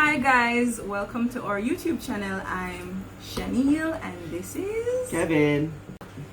Hi guys, welcome to our YouTube channel. I'm Shaniel and this is Kevin.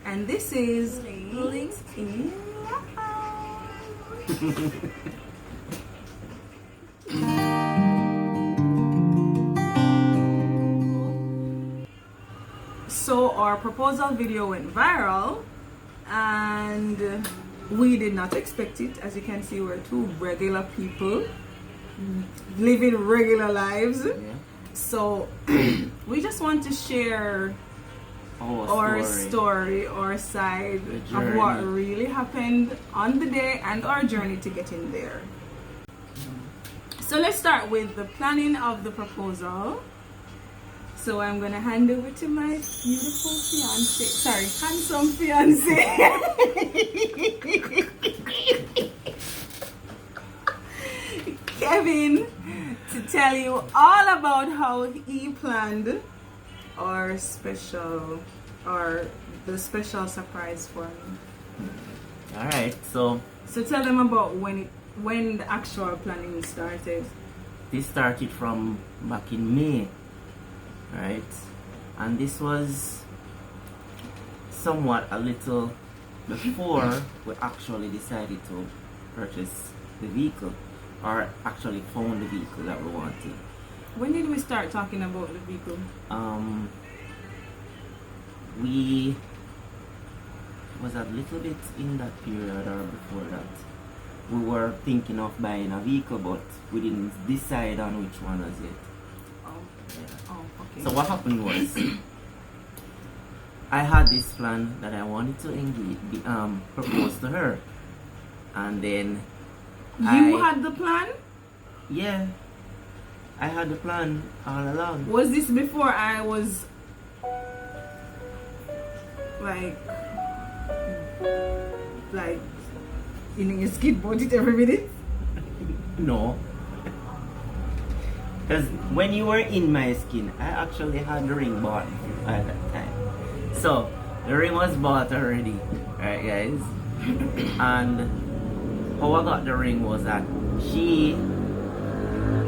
and this is Links in So our proposal video went viral and we did not expect it. As you can see, we're two regular people living regular lives. Yeah. So we just want to share our story, our side of what really happened on the day and our journey to getting there. So let's start with the planning of the proposal. So I'm gonna hand over to my beautiful fiance, sorry, handsome fiance. Kevin, to tell you all about how he planned the special surprise for me. Alright, so So tell them about when the actual planning started. this started from back in May, right? And this was somewhat a little before we actually decided to purchase the vehicle, or actually found the vehicle that we wanted. When did we start talking about the vehicle? We was a little bit in that period or before that. We were thinking of buying a vehicle, but we didn't decide on which one as yet. Oh, okay. So what happened was, I had this plan that I wanted to propose to her, and then You had the plan? yeah, I had the plan all along. Was this before I was like in a skid about it every minute? No, because when you were in my skin, I actually had the ring bought at that time. So the ring was bought already, right, guys? And how I got the ring was that she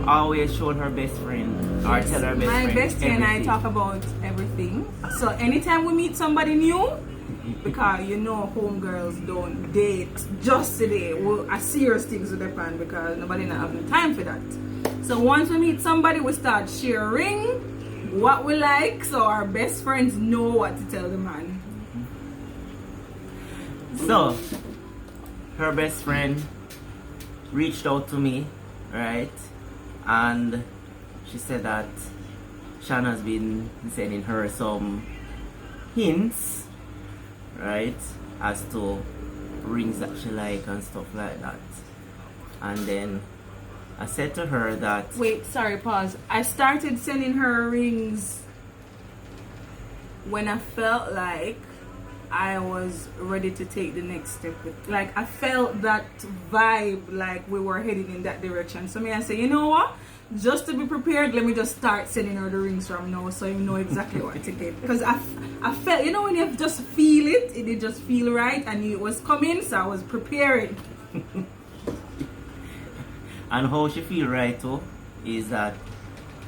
always showed her best friend, or tell her best friend. My bestie and I everything. talk about everything. So anytime we meet somebody new, because you know homegirls don't date just today. Well, I serious things with the plan because nobody not having time for that. So once we meet somebody, we start sharing what we like, so our best friends know what to tell the man. So her best friend reached out to me, right? And she said that Shana's been sending her some hints, right, as to rings that she like and stuff like that. And then I said to her that Wait, sorry, pause. I started sending her rings when I felt like I was ready to take the next step. Like I felt that vibe, like we were heading in that direction. So I say, you know what? Just to be prepared, let me just start sending her the rings from now, so you know exactly what to get. Because I felt, you know, when you just feel it did just feel right, and it was coming, so I was prepared. and how she feel right too is that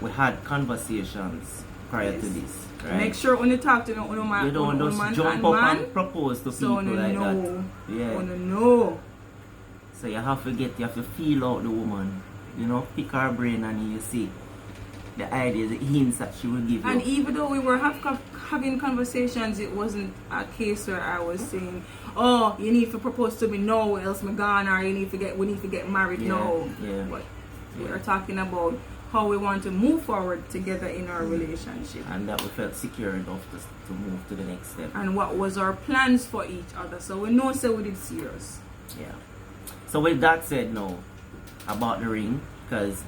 we had conversations prior to this. Right? Make sure when you talk to you don't just man jump and up man, and propose to so people like know. that. Yeah. No. So you have to feel out the woman. You know, pick her brain and you see the ideas, the hints that she will give you. And even though we were having conversations, it wasn't a case where I was saying, "Oh, you need to propose to me now, else me gone," or we need to get married now. Yeah. But we are talking about how we want to move forward together in our relationship, And that we felt secure enough to move to the next step. and what was our plans for each other. So we know, so we did serious. Yeah. So with that said, now about the ring, because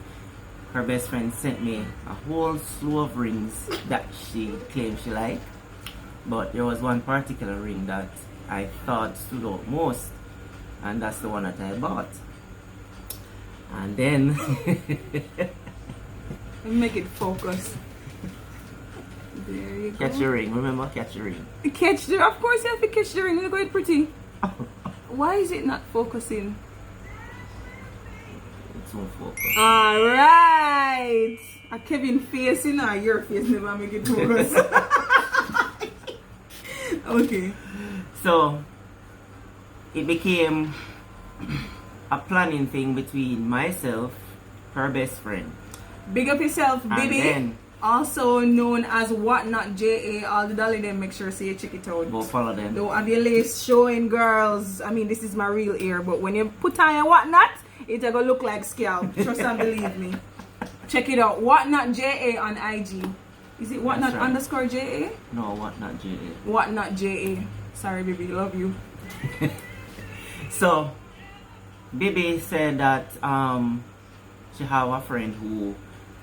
her best friend sent me a whole slew of rings that she claimed she liked, but there was one particular ring that I thought stood out most, and that's the one that I bought. And then Make it focus. There you go. catch your ring. Remember, catch your ring. Catch the. Of course, you have to catch the ring. Look at it pretty. Why is it not focusing? It's on focus. All right. A Kevin face, you know, your face never make it worse. Okay. So it became a planning thing between myself, her best friend. Big up yourself, And baby. then Also known as Whatnot JA. All the dolly them, make sure you check it out. go follow them. Don't have your lace showing, girls. I mean, this is my real ear, but when you put on your Whatnot, it'll go look like scalp. Trust and believe me. Check it out. Whatnot JA on IG. Is it Whatnot That's right. underscore JA? No, Whatnot JA. Whatnot JA. Sorry, baby. Love you. So Bibi said that she have a friend who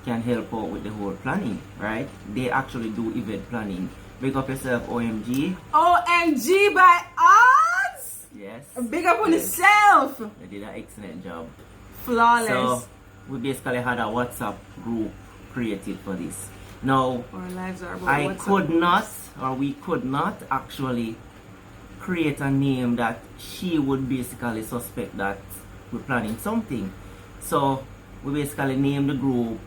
can help out with the whole planning, right? They actually do event planning. Big up yourself, OMG. OMG by us. Yes. Big up on Yes. yourself. They did an excellent job. Flawless. So we basically had a WhatsApp group created for this. Now Our lives are about I what's could up. not, or we could not actually create a name that she would basically suspect that we're planning something. So we basically named the group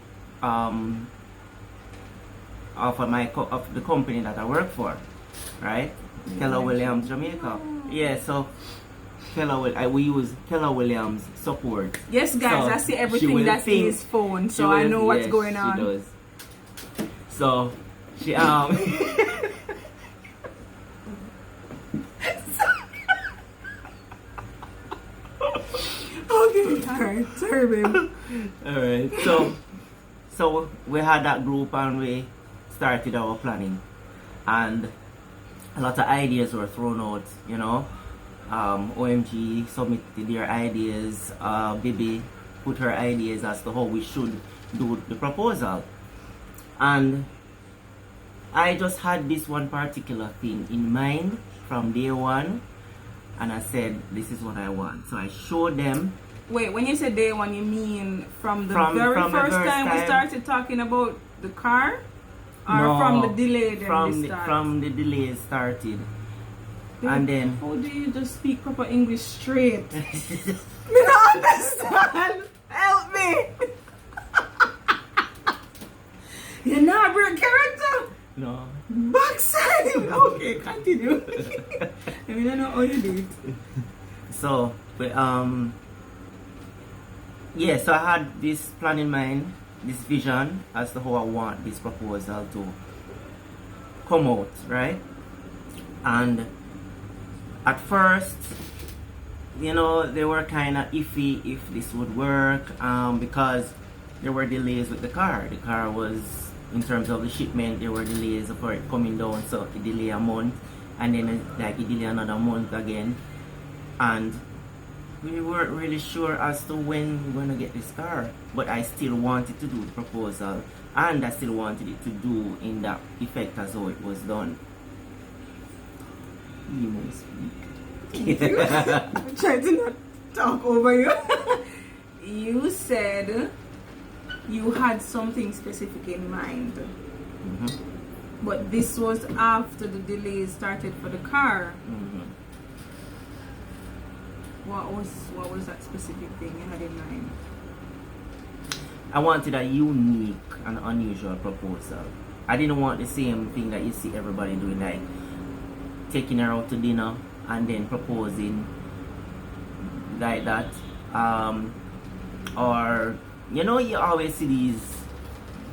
of the company that I work for, right? Keller Williams Jamaica. Yeah, so we use Keller Williams support. Yes, guys, So I see she everything will that's in think- his phone, She so I will- know what's yes, going she on. does. So she Okay, alright. Sorry, babe. Alright, so we had that group and we started our planning, and a lot of ideas were thrown out, you know. OMG submitted their ideas, Bibi put her ideas as to how we should do the proposal, and I just had this one particular thing in mind from day one, and I said this is what I want. So I showed them. Wait, when you say day one, you mean from the From very the first first time we time. started talking about the car? Or No, from the delay then from we the, start? from the delay started. Babe, And then how do you just speak proper English straight? Me not understand. Help me. You're not a break character. no. Backside. Okay, continue. I mean, I don't know how you do it. So we, yeah, so I had this plan in mind, this vision as to how I want this proposal to come out, right? And at first, you know, they were kind of iffy if this would work, because there were delays with the car. The car was, in terms of the shipment, there were delays for it coming down, so it delayed a month, and then it delayed another month again, and we weren't really sure as to when we're gonna get this car. But I still wanted to do the proposal, and I still wanted it to do in that effect as how it was done. You may speak. I'm trying to not talk over you. You said you had something specific in mind, Mhm. but this was after the delays started for the car. Mhm. What was that specific thing you had in mind? I wanted a unique and unusual proposal. I didn't want the same thing that you see everybody doing, like taking her out to dinner and then proposing like that. Or, you know, you always see these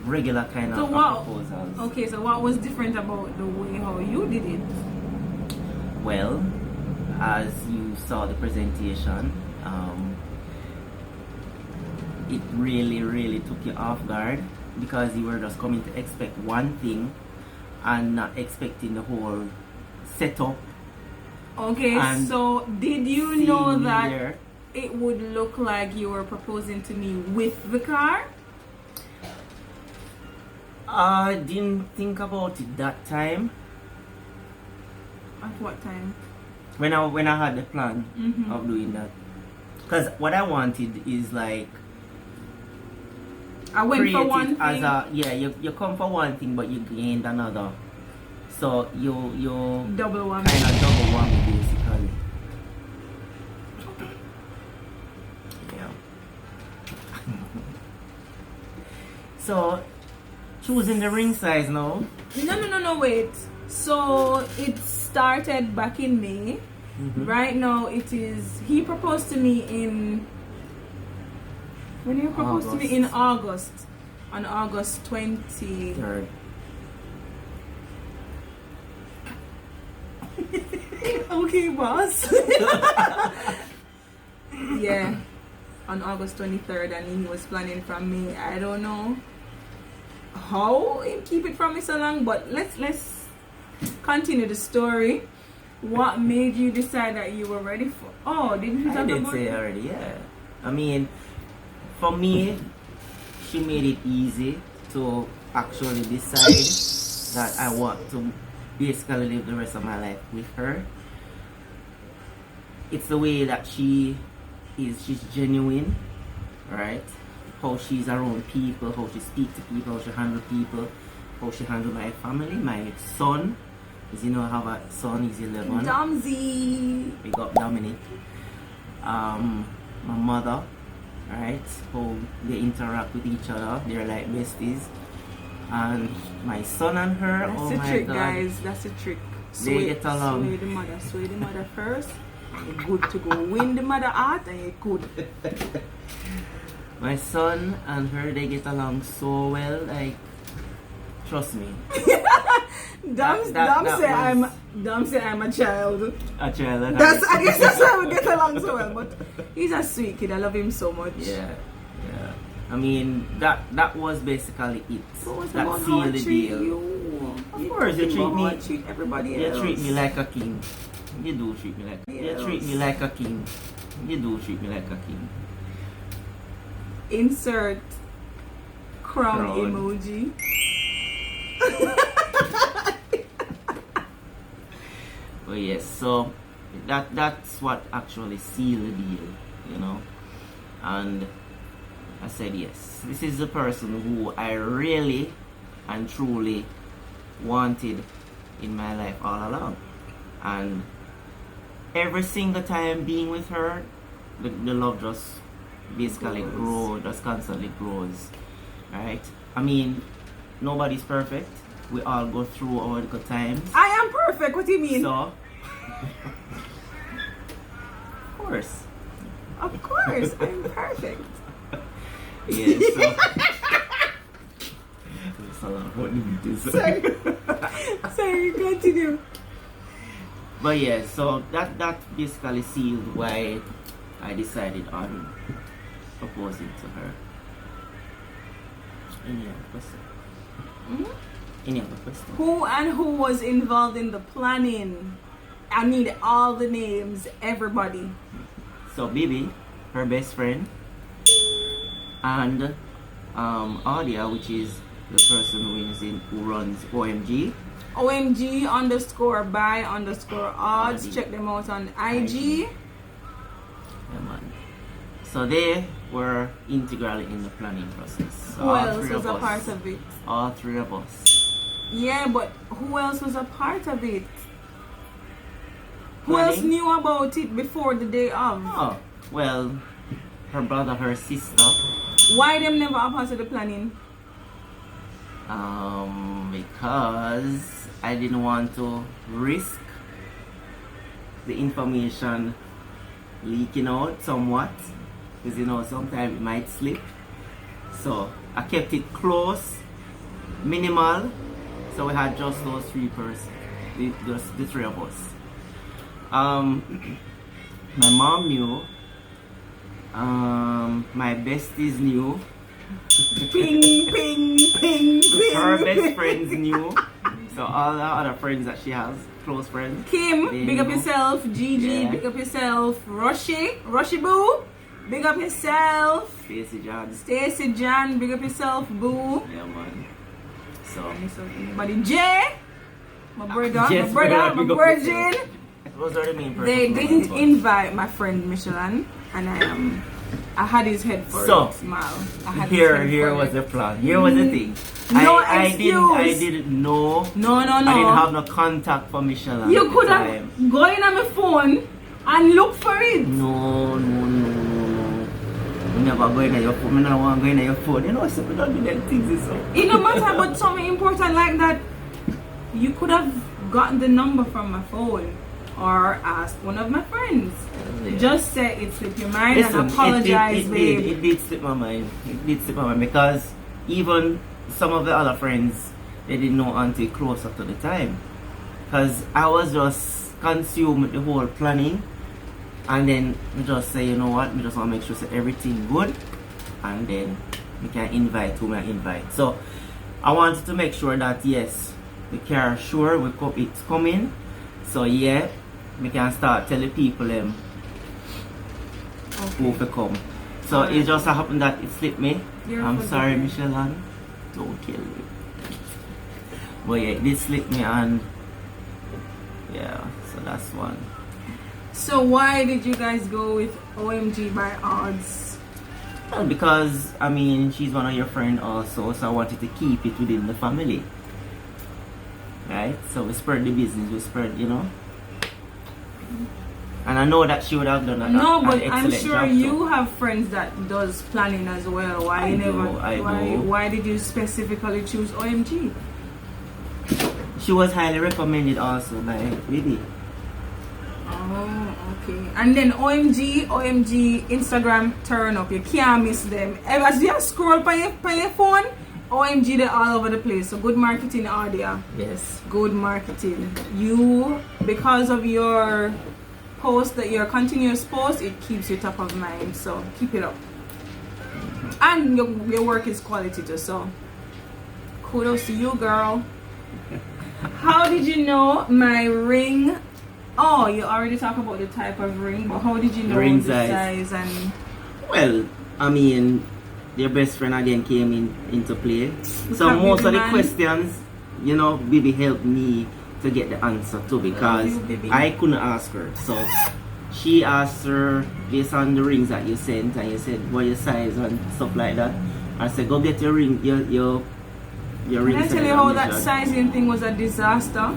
regular kind So of what? proposals. Okay, so what was different about the way how you did it? Well, as you saw the presentation, it really took you off guard, because you were just coming to expect one thing and not expecting the whole setup. Okay, And so did you seeing know me that there. it would look like you were proposing to me with the car? I didn't think about it that time At what time? when I had the plan Mhm. of doing that, because what I wanted is like I went create for one it as thing. a, yeah, you come for one thing but you gained another, so you Double one. kind of double whammy basically. Yeah. So choosing the ring size now. No, wait. So it started back in May. Right now it is, he proposed to me in, when he proposed to me in August, on August 23rd. Okay, boss. Yeah, on August 23rd, and he was planning from me. I don't know how he keep it from me so long, but let's continue the story. What made you decide that you were ready for? Oh, didn't you talk I did about say it? already, yeah. I mean, for me, she made it easy to actually decide that I want to basically live the rest of my life with her. It's the way that she is, she's genuine, right? How she's around people, how she speaks to people, how she handle people, how she handle my family, my son. Because I have a son, he's 11. Domsy. Big up Dominic. My mother, right? How they interact with each other. They're like besties. And my son and her, That's oh the my trick, God. guys. That's the trick. They get along. Sway the mother first. You're good to go win the mother heart, and you're good. My son and her, they get along so well. Like, trust me. Dom say I'm a child. A child. I guess that's why we get along so well. But he's a sweet kid. I love him so much. Yeah. I mean, that was basically it. What was That about how I sealed the treat deal. you? Of course, you treat me. I treat everybody You else. treat me like a king. You do treat me like. You treat me like a king. You do treat me like a king. Insert crown emoji. But yes, so that's what actually sealed the deal, you know. And I said yes. This is the person who I really and truly wanted in my life all along. And every single time being with her, the love just basically grows, just constantly grows. Right? I mean, nobody's perfect. We all go through our good times. I am perfect. What do you mean? So, of course. Of course, I'm perfect. Yeah, so. Sorry, continue. But yeah, so that basically sealed why I decided on proposing to her. Any other question? Any other question? Who was involved in the planning? I need all the names, everybody. So Bibi, her best friend, and Audia, which is the person who runs OMG. OMG _by_odds. Check them out on IG. Yeah, man. So they were integral in the planning process. So Who else was a part of it? All three of us. Yeah, but who else was a part of it? Who Planning? else knew about it before the day of? Oh, well, her brother, her sister. Why them never a part of the planning? Because I didn't want to risk the information leaking out somewhat. Because sometimes it might slip. So I kept it close, minimal. So we had just those three persons, just the three of us. My mom knew. My besties knew. Ping, ping, ping, ping. Her best friends knew. So all the other friends that she has, close friends. Kim, they big up knew. yourself. Gigi, Yeah. big up yourself. Rushy Boo, big up yourself. Stacey John. Stacey Jan, big up yourself, Boo. Yeah, man. So Buddy Jay, my brother, Yes, my big up virgin. those are the main persons. They who didn't were invite my friend Michelin, and I had his head for So, it. Smile. I had his Here head for was it. the plan. Here was the thing. No I excuse. didn't know. No. I didn't have no contact for Michelin. You at the could time. have go in on my phone and look for it. No. We never go in your phone. I don't want to go in your phone. You know, so we don't do them things. So. It no matter about something important like that, you could have gotten the number from my phone or asked one of my friends. Yeah. Just say it slipped your mind. Listen, and apologize, babe. It did slip my mind. It did slip my mind because even some of the other friends, they didn't know until closer to the time. Because I was just consumed with the whole planning. And then we just say, you know what, we just want to make sure that everything good. And then we can invite who we invite. So I wanted to make sure that yes, we can sure it's coming. So yeah, we can start telling people who will come. So it just happened that it slipped me. I'm sorry, Michelle Ann. Don't kill me. But yeah, it did slip me and yeah, so that's one. So why did you guys go with OMG by odds? Well, because I mean she's one of your friends also, so I wanted to keep it within the family. Right? So we spread the business, we spread, you know. And I know that she would have done an I'm sure you have friends that does planning as well. Why did you specifically choose OMG? She was highly recommended also by Bibi. Oh, okay. And then OMG, Instagram turn up. You can't miss them. As you scroll by your phone, OMG, they're all over the place. So good marketing, Audia. Yes. Good marketing. You, because of your post, that your continuous post, it keeps you top of mind. So keep it up. And your work is quality too. So kudos to you, girl. How did you know my ring? Oh, you already talked about the type of ring, but how did you know the size and? Well, I mean, your best friend again came into play. So most of the questions, you know, Bibi helped me to get the answer to because I couldn't ask her. So she asked her based on the rings that you sent, and you said what your size and stuff like that. I said go get your ring, your ring. Can I tell you how that sizing thing was a disaster?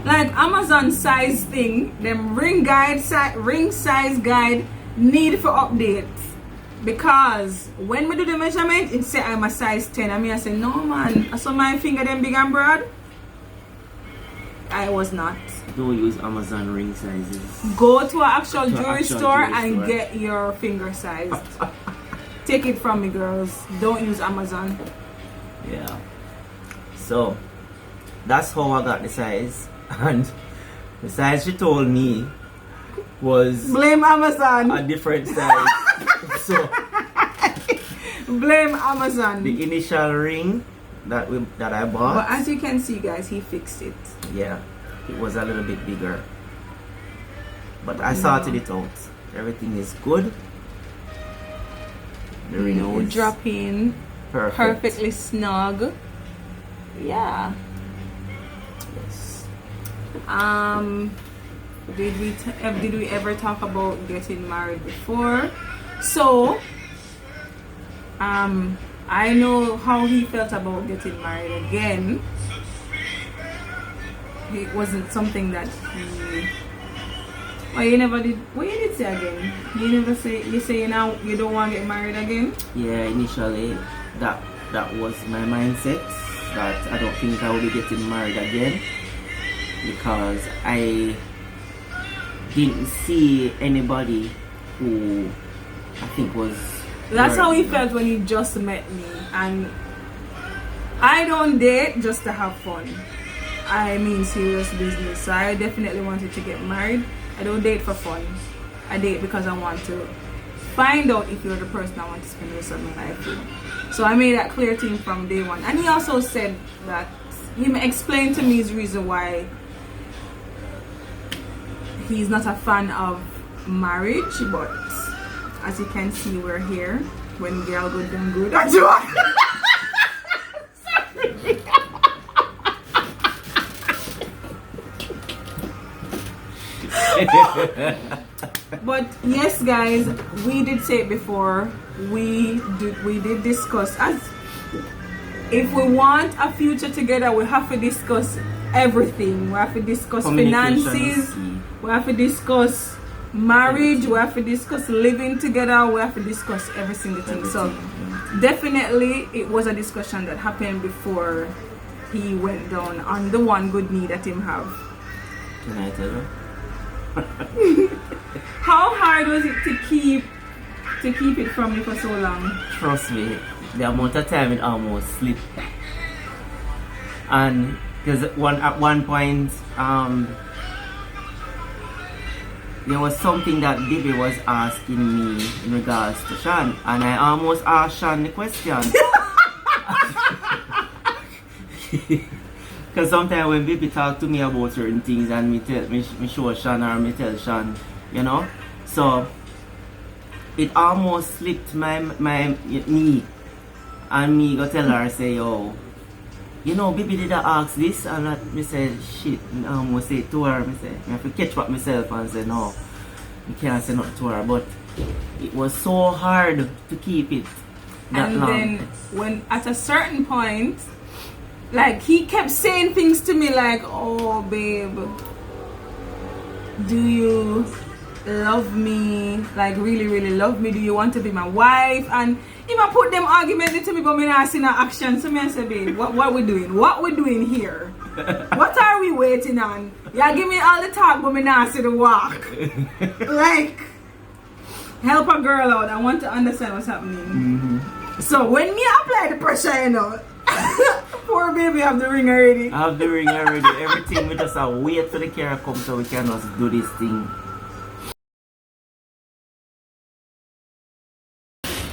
Like Amazon size thing, them ring size guide need for updates. Because when we do the measurement, it say I'm a size 10. I say, no man, I saw my finger them big and broad. I was not. Don't use Amazon ring sizes. Go to an actual jewelry store and get your finger size. Take it from me, girls. Don't use Amazon. Yeah. So that's how I got the size. And the size she told me was blame Amazon. A different size. So blame Amazon. The initial ring that I bought. But as you can see, guys, he fixed it. Yeah, it was a little bit bigger. But I sorted it out. Everything is good. The ring is dropping perfectly snug. Yeah. Yes. Did we ever talk about getting married before? So I know how he felt about getting married again. It wasn't something that he. Well, you never did. What you did say again? You never say. You say now you don't want to get married again. Yeah, initially that was my mindset. That I don't think I will be getting married again because I didn't see anybody who I think was. That's how he felt when he just met me, and I don't date just to have fun. I mean serious business. So I definitely wanted to get married. I don't date for fun. I date because I want to find out if you're the person I want to spend the rest of my life with. So I made that clear to him from day one. And he also said that he explained to me his reason why he's not a fan of marriage, but as you can see, we're here. When girl good, then good. That's what. But yes, guys, we did say it before. We did discuss as if we want a future together, we have to discuss everything. We have to discuss finances. We have to discuss marriage, we have to discuss living together, we have to discuss every single thing. So definitely it was a discussion that happened before he went down on the one good knee that him have. Can I tell you? How hard was it to keep it from me for so long? Trust me, the amount of time it almost slipped. And because at one point, there was something that Bibi was asking me in regards to Sean, and I almost asked Sean the question. Because sometimes when Bibi talk to me about certain things and me show Sean or me tell Sean, you know, so it almost slipped my knee, and me go tell her, say, yo, you know, Bibi did ask this, and me say, shit, I almost say it to her. Me say, I have to catch up myself and say, no, you can't say nothing to her. But it was so hard to keep it that long. And then when at a certain point, like he kept saying things to me like, oh babe, do you love me? Like really, really love me? Do you want to be my wife? And if I put them arguments to me, but me not see no action, so me I say, babe, what we doing? What we doing here? What are we waiting on? Yeah, give me all the talk, but me not see the walk. Like, help a girl out. I want to understand what's happening. So when me apply the pressure, you know, poor baby have the ring already. I have the ring already. Everything we just wait for the car to come so we can just do this thing.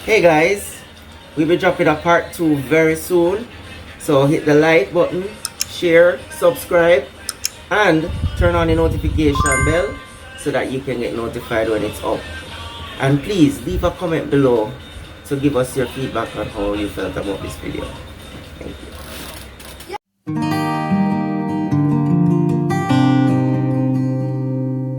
Hey guys, we'll be dropping a part 2 very soon. So hit the like button, share, subscribe, and turn on the notification bell so that you can get notified when it's up. And please leave a comment below to give us your feedback on how you felt about this video. Thank you.